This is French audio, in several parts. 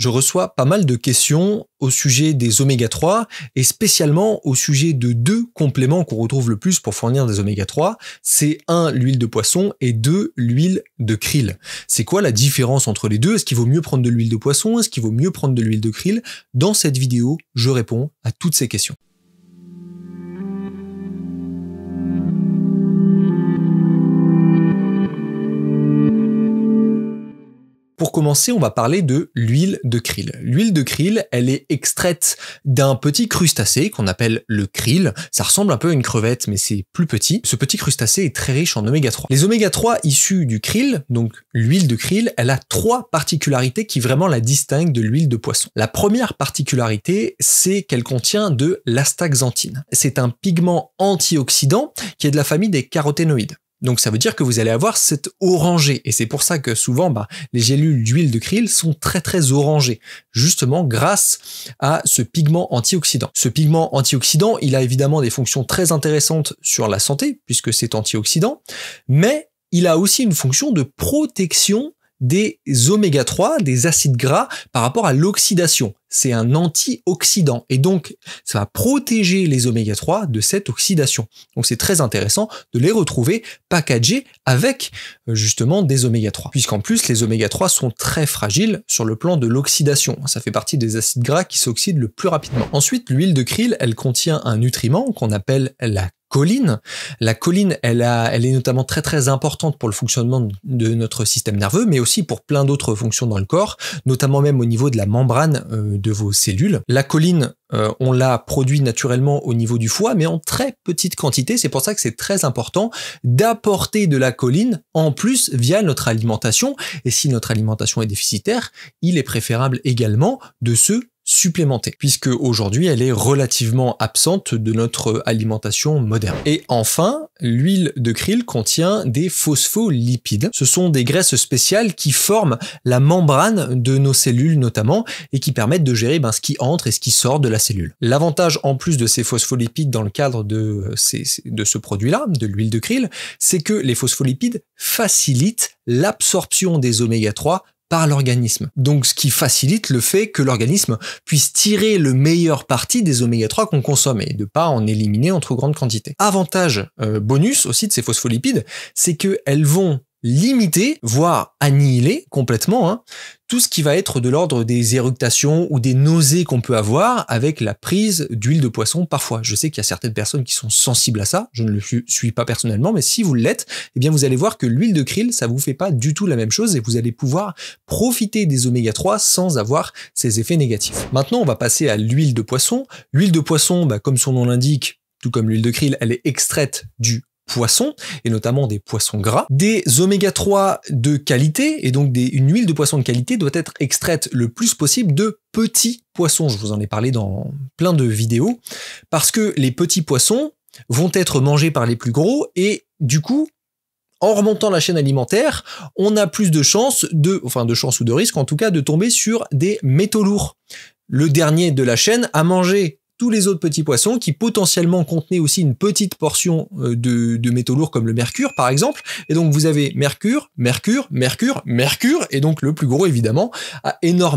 je reçois pas mal de questions au sujet des oméga 3 et spécialement au sujet de deux compléments qu'on retrouve le plus pour fournir des oméga 3. C'est 1, l'huile de poisson et 2, l'huile de krill. C'est quoi la différence entre les deux? Est-ce qu'il vaut mieux prendre de l'huile de poisson? Est-ce qu'il vaut mieux prendre de l'huile de krill? Dans cette vidéo, je réponds à toutes ces questions. Pour commencer, on va parler de l'huile de krill. L'huile de krill, elle est extraite d'un petit crustacé qu'on appelle le krill. Ça ressemble un peu à une crevette, mais c'est plus petit. Ce petit crustacé est très riche en oméga 3. Les oméga 3 issus du krill, donc l'huile de krill, elle a 3 particularités qui vraiment la distinguent de l'huile de poisson. La première particularité, c'est qu'elle contient de l'astaxanthine. C'est un pigment antioxydant qui est de la famille des caroténoïdes. Donc ça veut dire que vous allez avoir cet orangé, et c'est pour ça que souvent les gélules d'huile de krill sont très orangées, justement grâce à ce pigment antioxydant. Ce pigment antioxydant, il a évidemment des fonctions très intéressantes sur la santé, puisque c'est antioxydant, mais il a aussi une fonction de protection des oméga 3, des acides gras par rapport à l'oxydation. C'est un antioxydant et donc ça va protéger les oméga 3 de cette oxydation. Donc c'est très intéressant de les retrouver packagés avec justement des oméga 3. Puisqu'en plus les oméga 3 sont très fragiles sur le plan de l'oxydation. Ça fait partie des acides gras qui s'oxydent le plus rapidement. Ensuite, l'huile de krill, elle contient un nutriment qu'on appelle la choline. La choline, elle est notamment très importante pour le fonctionnement de notre système nerveux, mais aussi pour plein d'autres fonctions dans le corps, notamment même au niveau de la membrane de vos cellules. La choline, on la produit naturellement au niveau du foie, mais en très petite quantité. C'est pour ça que c'est très important d'apporter de la choline en plus via notre alimentation. Et si notre alimentation est déficitaire, il est préférable également de se supplémentée, puisque aujourd'hui elle est relativement absente de notre alimentation moderne. Et enfin, l'huile de krill contient des phospholipides. Ce sont des graisses spéciales qui forment la membrane de nos cellules notamment et qui permettent de gérer ce qui entre et ce qui sort de la cellule. L'avantage en plus de ces phospholipides dans le cadre de ce produit-là, de l'huile de krill, c'est que les phospholipides facilitent l'absorption des oméga 3 par l'organisme. Donc ce qui facilite le fait que l'organisme puisse tirer le meilleur parti des oméga 3 qu'on consomme et de pas en éliminer en trop grande quantité. Avantage bonus aussi de ces phospholipides, c'est qu'elles vont limiter, voire annihiler complètement tout ce qui va être de l'ordre des éructations ou des nausées qu'on peut avoir avec la prise d'huile de poisson parfois. Je sais qu'il y a certaines personnes qui sont sensibles à ça, je ne le suis pas personnellement, mais si vous l'êtes, eh bien vous allez voir que l'huile de krill, ça vous fait pas du tout la même chose et vous allez pouvoir profiter des oméga 3 sans avoir ces effets négatifs. Maintenant, on va passer à l'huile de poisson. L'huile de poisson, comme son nom l'indique, tout comme l'huile de krill, elle est extraite du poissons, et notamment des poissons gras. Des oméga 3 de qualité, et donc une huile de poisson de qualité doit être extraite le plus possible de petits poissons. Je vous en ai parlé dans plein de vidéos, parce que les petits poissons vont être mangés par les plus gros, et du coup, en remontant la chaîne alimentaire, on a plus de chances ou de risque en tout cas de tomber sur des métaux lourds. Le dernier de la chaîne a mangé tous les autres petits poissons qui potentiellement contenaient aussi une petite portion de métaux lourds comme le mercure par exemple, et donc vous avez mercure, et donc le plus gros évidemment a une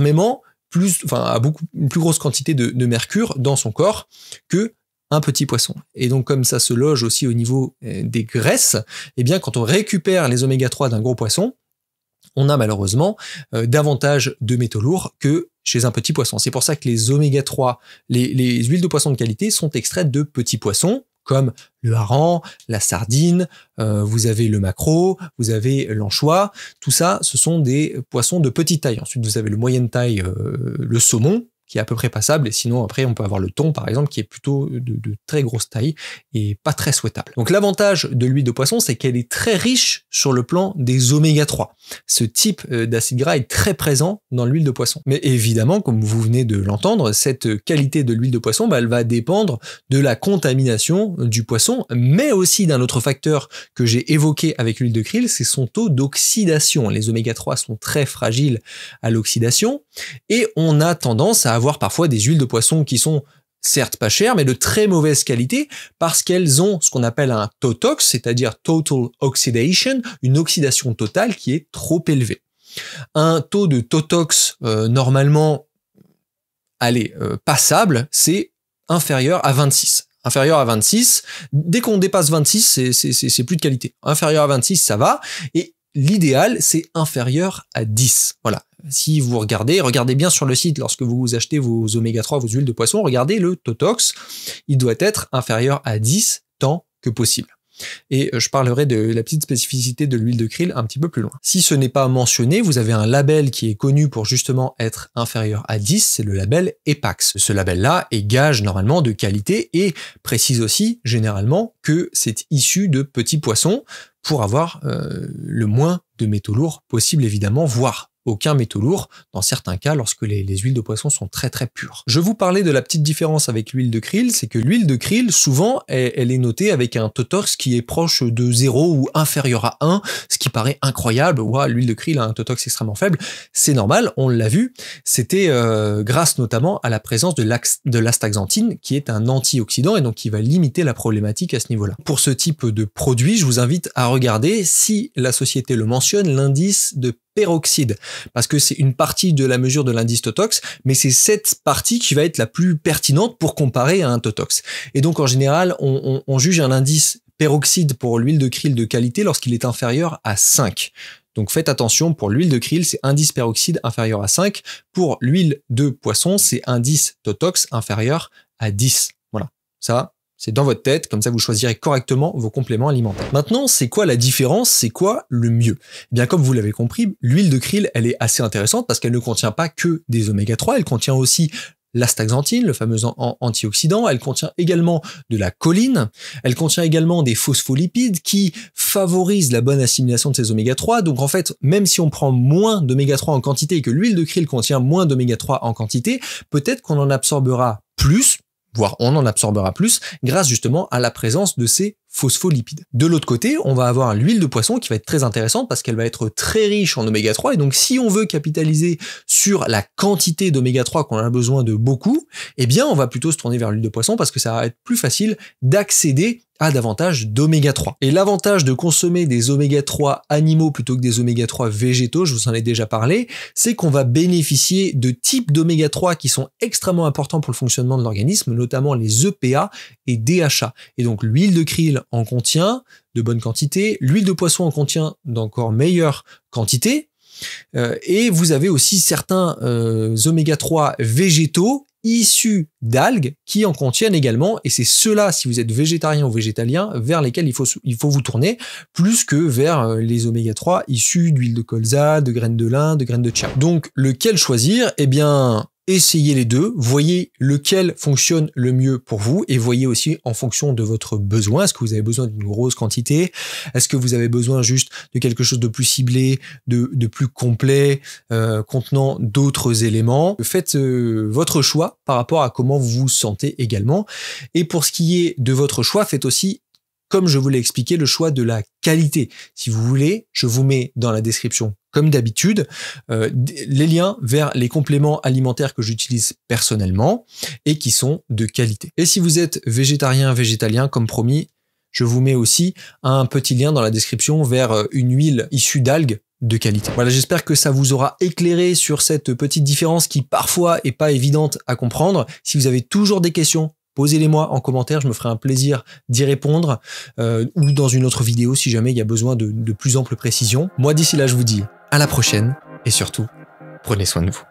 plus grosse quantité de mercure dans son corps que un petit poisson. Et donc comme ça se loge aussi au niveau des graisses, eh bien quand on récupère les oméga 3 d'un gros poisson, on a malheureusement davantage de métaux lourds que chez un petit poisson. C'est pour ça que les oméga 3, les huiles de poisson de qualité sont extraites de petits poissons, comme le hareng, la sardine, vous avez le maquereau, vous avez l'anchois. Tout ça, ce sont des poissons de petite taille. Ensuite, vous avez le moyenne taille, le saumon, qui est à peu près passable, et sinon après on peut avoir le thon par exemple qui est plutôt de très grosse taille et pas très souhaitable. Donc l'avantage de l'huile de poisson, c'est qu'elle est très riche sur le plan des oméga 3. Ce type d'acide gras est très présent dans l'huile de poisson. Mais évidemment, comme vous venez de l'entendre, cette qualité de l'huile de poisson, elle va dépendre de la contamination du poisson, mais aussi d'un autre facteur que j'ai évoqué avec l'huile de krill, c'est son taux d'oxydation. Les oméga 3 sont très fragiles à l'oxydation et on a tendance à avoir parfois des huiles de poisson qui sont certes pas chères, mais de très mauvaise qualité parce qu'elles ont ce qu'on appelle un TOTOX, c'est-à-dire Total Oxidation, une oxydation totale qui est trop élevée. Un taux de Totox normalement, passable, c'est inférieur à 26. Inférieur à 26, dès qu'on dépasse 26, c'est plus de qualité. Inférieur à 26, ça va, et l'idéal, c'est inférieur à 10. Voilà. Si vous regardez bien sur le site, lorsque vous achetez vos oméga 3, vos huiles de poisson, regardez le Totox, il doit être inférieur à 10 tant que possible. Et je parlerai de la petite spécificité de l'huile de krill un petit peu plus loin. Si ce n'est pas mentionné, vous avez un label qui est connu pour justement être inférieur à 10, c'est le label EPAX. Ce label-là est gage normalement de qualité et précise aussi généralement que c'est issu de petits poissons pour avoir le moins de métaux lourds possible évidemment, voire aucun métaux lourd dans certains cas lorsque les huiles de poisson sont très très pures. Je vous parlais de la petite différence avec l'huile de krill, c'est que l'huile de krill, souvent, elle est notée avec un Totox qui est proche de 0 ou inférieur à 1, ce qui paraît incroyable. Ouah, l'huile de krill a un Totox extrêmement faible. C'est normal, on l'a vu. C'était grâce notamment à la présence de l'astaxanthine, qui est un antioxydant et donc qui va limiter la problématique à ce niveau-là. Pour ce type de produit, je vous invite à regarder, si la société le mentionne, l'indice de peroxyde, parce que c'est une partie de la mesure de l'indice Totox, mais c'est cette partie qui va être la plus pertinente pour comparer à un Totox. Et donc en général, on juge un indice peroxyde pour l'huile de krill de qualité lorsqu'il est inférieur à 5. Donc faites attention, pour l'huile de krill, c'est indice peroxyde inférieur à 5. Pour l'huile de poisson, c'est indice Totox inférieur à 10. Voilà, ça, c'est dans votre tête, comme ça vous choisirez correctement vos compléments alimentaires. Maintenant, c'est quoi la différence? C'est quoi le mieux? Eh bien, comme vous l'avez compris, l'huile de krill, elle est assez intéressante parce qu'elle ne contient pas que des oméga 3, elle contient aussi l'astaxanthine, le fameux antioxydant, elle contient également de la choline, elle contient également des phospholipides qui favorisent la bonne assimilation de ces oméga 3. Donc en fait, même si on prend moins d'oméga 3 en quantité et que l'huile de krill contient moins d'oméga 3 en quantité, peut-être qu'on en absorbera plus, voire on en absorbera plus, grâce justement à la présence de ces phospholipides. De l'autre côté, on va avoir l'huile de poisson qui va être très intéressante parce qu'elle va être très riche en oméga 3 et donc si on veut capitaliser sur la quantité d'oméga 3 qu'on a besoin de beaucoup, eh bien on va plutôt se tourner vers l'huile de poisson parce que ça va être plus facile d'accéder à davantage d'oméga 3. Et l'avantage de consommer des oméga 3 animaux plutôt que des oméga 3 végétaux, je vous en ai déjà parlé, c'est qu'on va bénéficier de types d'oméga 3 qui sont extrêmement importants pour le fonctionnement de l'organisme, notamment les EPA et DHA. Et donc l'huile de krill en contient de bonne quantité, l'huile de poisson en contient d'encore meilleure quantité, et vous avez aussi certains oméga 3 végétaux issus d'algues qui en contiennent également, et c'est ceux-là, si vous êtes végétarien ou végétalien, vers lesquels il faut vous tourner, plus que vers les oméga 3 issus d'huile de colza, de graines de lin, de graines de chia. Donc lequel choisir? Eh bien, essayez les deux, voyez lequel fonctionne le mieux pour vous et voyez aussi en fonction de votre besoin. Est-ce que vous avez besoin d'une grosse quantité? Est-ce que vous avez besoin juste de quelque chose de plus ciblé, de plus complet, contenant d'autres éléments? Faites votre choix par rapport à comment vous vous sentez également. Et pour ce qui est de votre choix, faites aussi, comme je vous l'ai expliqué, le choix de la qualité. Si vous voulez, je vous mets dans la description, comme d'habitude, les liens vers les compléments alimentaires que j'utilise personnellement et qui sont de qualité. Et si vous êtes végétarien, végétalien, comme promis, je vous mets aussi un petit lien dans la description vers une huile issue d'algues de qualité. Voilà, j'espère que ça vous aura éclairé sur cette petite différence qui parfois est pas évidente à comprendre. Si vous avez toujours des questions, posez-les-moi en commentaire, je me ferai un plaisir d'y répondre, ou dans une autre vidéo si jamais il y a besoin de plus ample précision. Moi d'ici là, je vous dis à la prochaine et surtout, prenez soin de vous.